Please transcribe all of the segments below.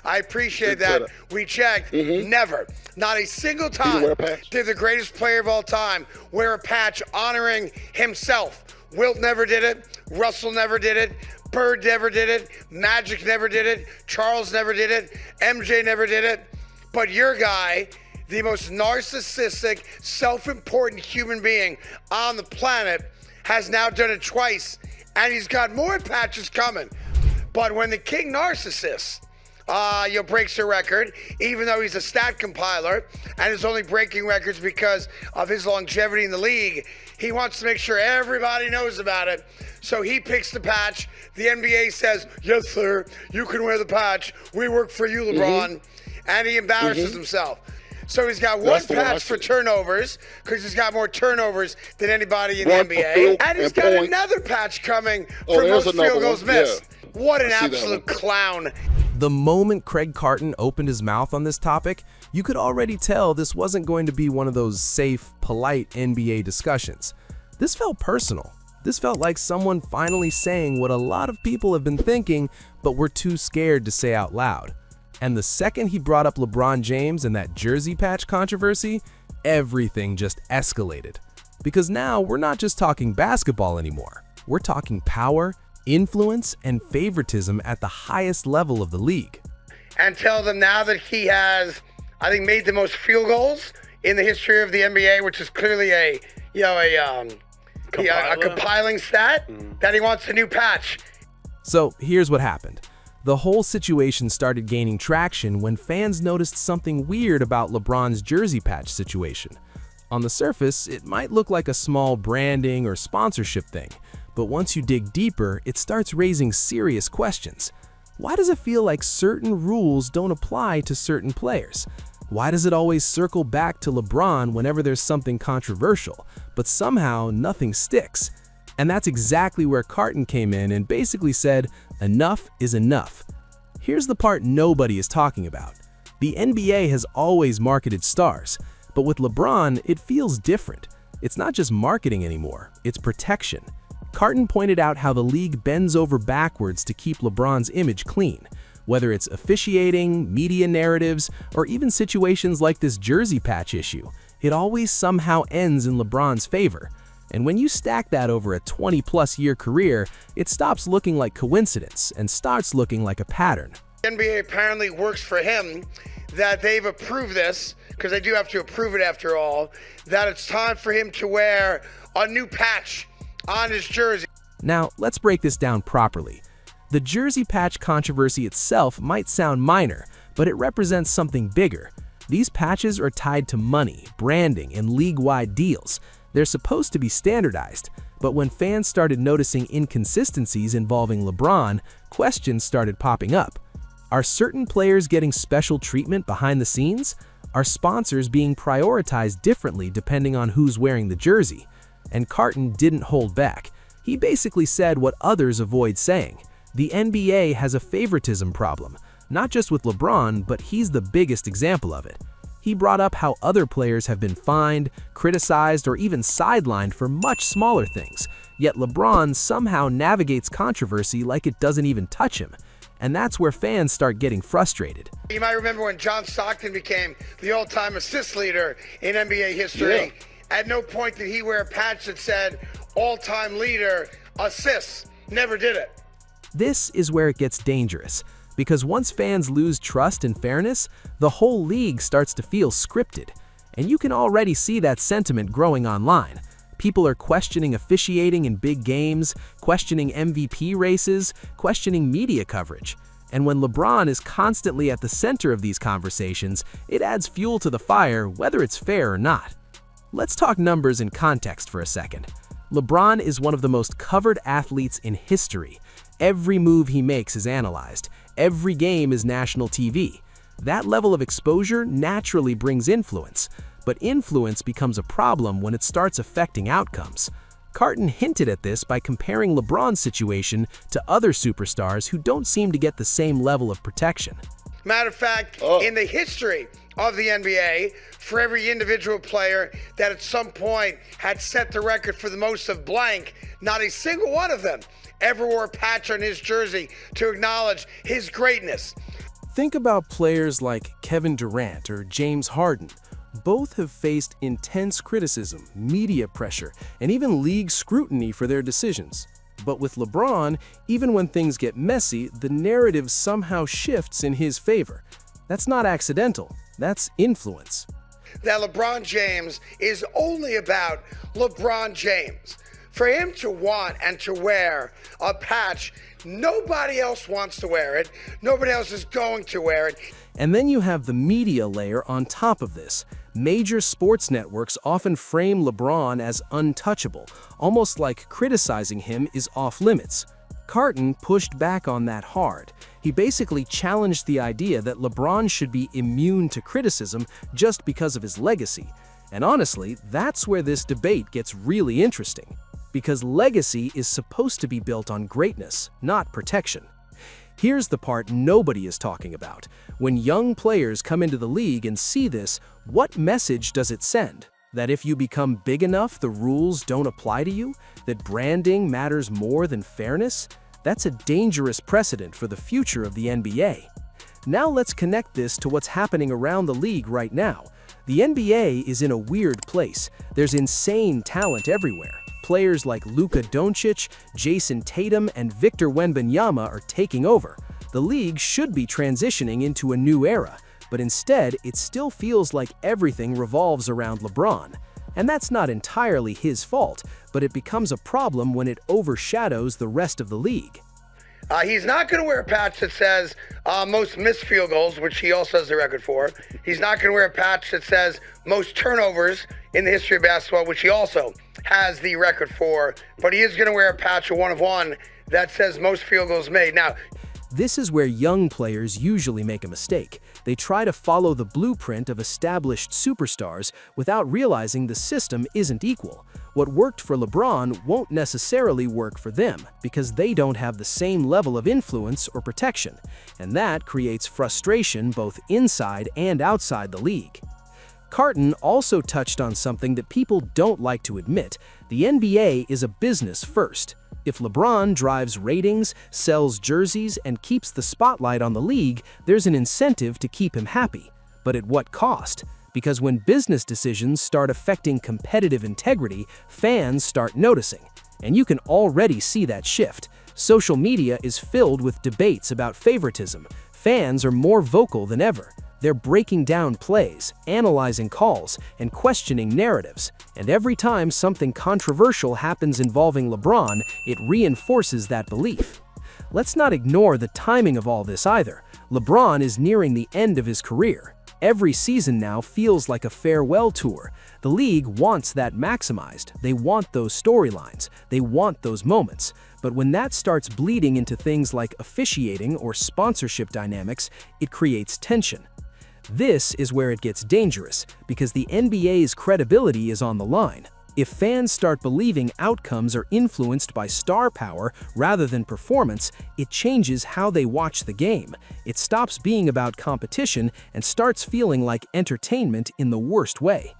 I appreciate that. We checked. Never. Not a single time did the greatest player of all time wear a patch honoring himself. Wilt never did it. Russell never did it. Bird never did it. Magic never did it. Charles never did it. MJ never did it. But your guy, the most narcissistic, self-important human being on the planet, has now done it twice, and he's got more patches coming. But when the king narcissist breaks a record, even though he's a stat compiler and is only breaking records because of his longevity in the league, he wants to make sure everybody knows about it. So he picks the patch. The NBA says, yes, sir, you can wear the patch. We work for you, LeBron. And he embarrasses himself. So he's got one patch for turnovers, because he's got more turnovers than anybody in the NBA. And he's got another patch coming for most field goals missed. What an absolute clown. The moment Craig Carton opened his mouth on this topic, you could already tell this wasn't going to be one of those safe, polite NBA discussions. This felt personal. This felt like someone finally saying what a lot of people have been thinking, but were too scared to say out loud. And the second he brought up LeBron James and that jersey patch controversy, everything just escalated. Because now we're not just talking basketball anymore. We're talking power, influence, and favoritism at the highest level of the league. And tell them now that he has, I think, made the most field goals in the history of the NBA, which is clearly a compiling stat, that he wants a new patch. So here's what happened. The whole situation started gaining traction when fans noticed something weird about LeBron's jersey patch situation. On the surface, it might look like a small branding or sponsorship thing, but once you dig deeper, it starts raising serious questions. Why does it feel like certain rules don't apply to certain players? Why does it always circle back to LeBron whenever there's something controversial, but somehow nothing sticks? And that's exactly where Carton came in and basically said, enough is enough. Here's the part nobody is talking about. The NBA has always marketed stars, but with LeBron, it feels different. It's not just marketing anymore, it's protection. Carton pointed out how the league bends over backwards to keep LeBron's image clean. Whether it's officiating, media narratives, or even situations like this jersey patch issue, it always somehow ends in LeBron's favor. And when you stack that over a 20-plus year career, it stops looking like coincidence and starts looking like a pattern. The NBA apparently works for him that they've approved this, because they do have to approve it after all, that it's time for him to wear a new patch on his jersey. Now, let's break this down properly. The jersey patch controversy itself might sound minor, but it represents something bigger. These patches are tied to money, branding, and league-wide deals. They're supposed to be standardized, but when fans started noticing inconsistencies involving LeBron, questions started popping up. Are certain players getting special treatment behind the scenes? Are sponsors being prioritized differently depending on who's wearing the jersey? And Carton didn't hold back. He basically said what others avoid saying. The NBA has a favoritism problem, not just with LeBron, but he's the biggest example of it. He brought up how other players have been fined, criticized, or even sidelined for much smaller things, yet LeBron somehow navigates controversy like it doesn't even touch him. And that's where fans start getting frustrated. You might remember when John Stockton became the all-time assist leader in NBA history. At no point did he wear a patch that said all-time leader assists. Never did it. This is where it gets dangerous, because once fans lose trust and fairness, the whole league starts to feel scripted. And you can already see that sentiment growing online. People are questioning officiating in big games, questioning MVP races, questioning media coverage. And when LeBron is constantly at the center of these conversations, it adds fuel to the fire, whether it's fair or not. Let's talk numbers and context for a second. LeBron is one of the most covered athletes in history. Every move he makes is analyzed. Every game is national TV. That level of exposure naturally brings influence, but influence becomes a problem when it starts affecting outcomes. Carton hinted at this by comparing LeBron's situation to other superstars who don't seem to get the same level of protection. Matter of fact, in the history of the NBA, for every individual player that at some point had set the record for the most of blank, not a single one of them ever wore a patch on his jersey to acknowledge his greatness. Think about players like Kevin Durant or James Harden. Both have faced intense criticism, media pressure, and even league scrutiny for their decisions. But with LeBron, even when things get messy, the narrative somehow shifts in his favor. That's not accidental, that's influence. That LeBron James is only about LeBron James. For him to want and to wear a patch, nobody else wants to wear it. Nobody else is going to wear it. And then you have the media layer on top of this. Major sports networks often frame LeBron as untouchable, almost like criticizing him is off-limits. Carton pushed back on that hard. He basically challenged the idea that LeBron should be immune to criticism just because of his legacy. And honestly, that's where this debate gets really interesting. Because legacy is supposed to be built on greatness, not protection. Here's the part nobody is talking about. When young players come into the league and see this, what message does it send? That if you become big enough, the rules don't apply to you? That branding matters more than fairness? That's a dangerous precedent for the future of the NBA. Now let's connect this to what's happening around the league right now. The NBA is in a weird place. There's insane talent everywhere. Players like Luka Doncic, Jason Tatum, and Victor Wembanyama are taking over. The league should be transitioning into a new era, but instead, it still feels like everything revolves around LeBron. And that's not entirely his fault, but it becomes a problem when it overshadows the rest of the league. He's not going to wear a patch that says most missed field goals, which he also has the record for. He's not going to wear a patch that says most turnovers in the history of basketball, which he also has the record for. But he is going to wear a patch, a 1 of 1, that says most field goals made. Now, this is where young players usually make a mistake. They try to follow the blueprint of established superstars without realizing the system isn't equal. What worked for LeBron won't necessarily work for them because they don't have the same level of influence or protection, and that creates frustration both inside and outside the league. Carton also touched on something that people don't like to admit. The NBA is a business first. If LeBron drives ratings, sells jerseys, and keeps the spotlight on the league, there's an incentive to keep him happy. But at what cost? Because when business decisions start affecting competitive integrity, fans start noticing. And you can already see that shift. Social media is filled with debates about favoritism. Fans are more vocal than ever. They're breaking down plays, analyzing calls, and questioning narratives. And every time something controversial happens involving LeBron, it reinforces that belief. Let's not ignore the timing of all this either. LeBron is nearing the end of his career. Every season now feels like a farewell tour. The league wants that maximized. They want those storylines. They want those moments. But when that starts bleeding into things like officiating or sponsorship dynamics, it creates tension. This is where it gets dangerous, because the NBA's credibility is on the line. If fans start believing outcomes are influenced by star power rather than performance, it changes how they watch the game. It stops being about competition and starts feeling like entertainment in the worst way.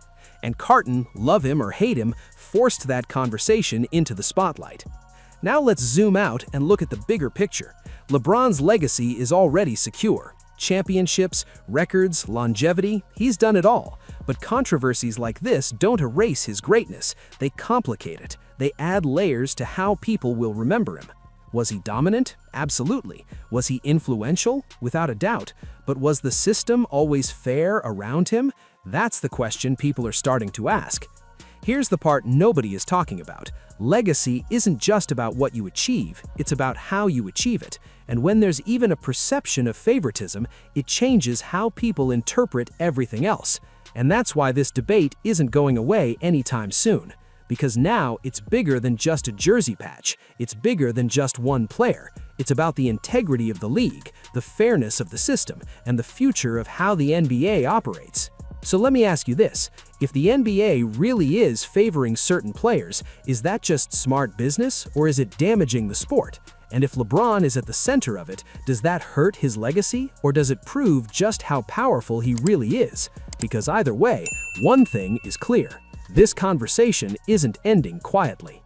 And Carton, love him or hate him, forced that conversation into the spotlight. Now let's zoom out and look at the bigger picture. LeBron's legacy is already secure. Championships, records, longevity, he's done it all. But controversies like this don't erase his greatness. They complicate it. They add layers to how people will remember him. Was he dominant? Absolutely. Was he influential? Without a doubt. But was the system always fair around him? That's the question people are starting to ask. Here's the part nobody is talking about. Legacy isn't just about what you achieve, it's about how you achieve it. And when there's even a perception of favoritism, it changes how people interpret everything else. And that's why this debate isn't going away anytime soon. Because now it's bigger than just a jersey patch. It's bigger than just one player. It's about the integrity of the league, the fairness of the system, and the future of how the NBA operates. So let me ask you this. If the NBA really is favoring certain players, is that just smart business or is it damaging the sport? And if LeBron is at the center of it, does that hurt his legacy or does it prove just how powerful he really is? Because either way, one thing is clear. This conversation isn't ending quietly.